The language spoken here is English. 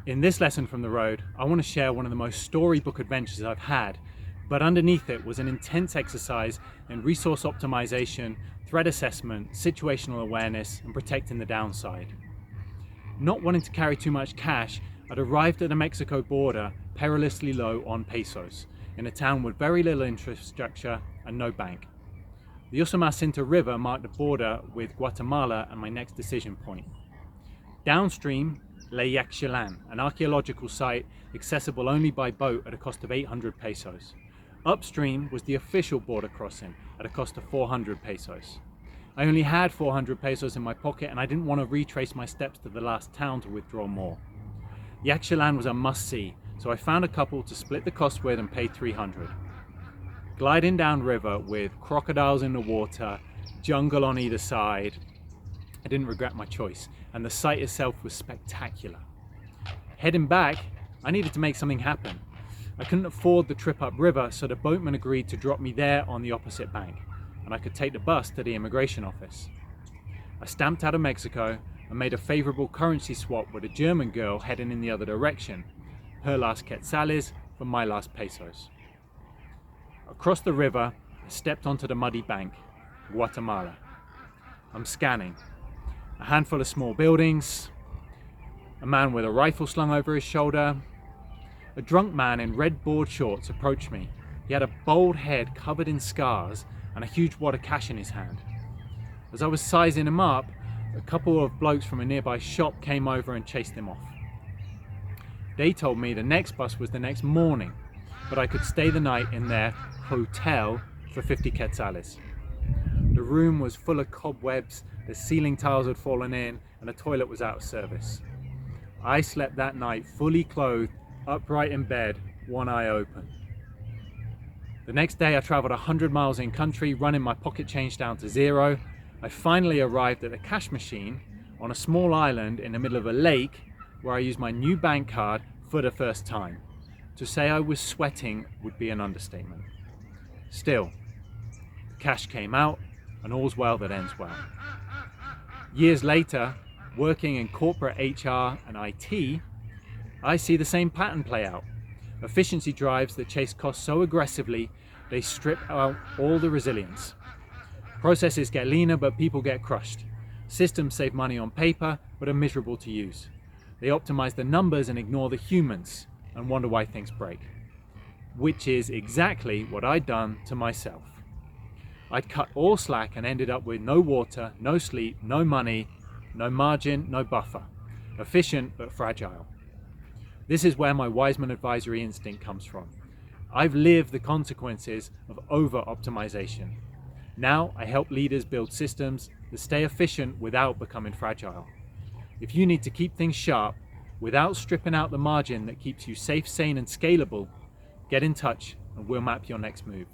In this lesson from the road, I want to share one of the most storybook adventures I've had, but underneath it was an intense exercise in resource optimization, threat assessment, situational awareness, and protecting the downside. Not wanting to carry too much cash, I'd arrived at the Mexico border perilously low on pesos, in a town with very little infrastructure and no bank. The Usumacinta River marked the border with Guatemala and my next decision point. Downstream lay Yaxchilan, an archaeological site accessible only by boat at a cost of 800 pesos. Upstream was the official border crossing at a cost of 400 pesos. I only had 400 pesos in my pocket and I didn't want to retrace my steps to the last town to withdraw more. Yaxchilan was a must-see, so I found a couple to split the cost with and paid 300. Gliding down river with crocodiles in the water, jungle on either side, I didn't regret my choice, and the site itself was spectacular. Heading back, I needed to make something happen. I couldn't afford the trip upriver, so the boatman agreed to drop me there on the opposite bank, and I could take the bus to the immigration office. I stamped out of Mexico and made a favorable currency swap with a German girl heading in the other direction, her last quetzales for my last pesos. Across the river, I stepped onto the muddy bank, Guatemala. I'm scanning. A handful of small buildings, a man with a rifle slung over his shoulder. A drunk man in red board shorts approached me. He had a bald head covered in scars and a huge wad of cash in his hand. As I was sizing him up, a couple of blokes from a nearby shop came over and chased him off. They told me the next bus was the next morning, but I could stay the night in their hotel for 50 quetzales. The room was full of cobwebs, the ceiling tiles had fallen in, and the toilet was out of service. I slept that night fully clothed, upright in bed, one eye open. The next day I traveled 100 miles in country, running my pocket change down to zero. I finally arrived at a cash machine on a small island in the middle of a lake where I used my new bank card for the first time. To say I was sweating would be an understatement. Still, the cash came out, and all's well that ends well. Years later, working in corporate HR and IT, I see the same pattern play out. Efficiency drives that chase costs so aggressively, they strip out all the resilience. Processes get leaner, but people get crushed. Systems save money on paper, but are miserable to use. They optimize the numbers and ignore the humans, and wonder why things break. Which is exactly what I'd done to myself. I'd cut all slack and ended up with no water, no sleep, no money, no margin, no buffer. Efficient but fragile. This is where my Wiseman Advisory instinct comes from. I've lived the consequences of over-optimization. Now I help leaders build systems that stay efficient without becoming fragile. If you need to keep things sharp without stripping out the margin that keeps you safe, sane, and scalable, get in touch and we'll map your next move.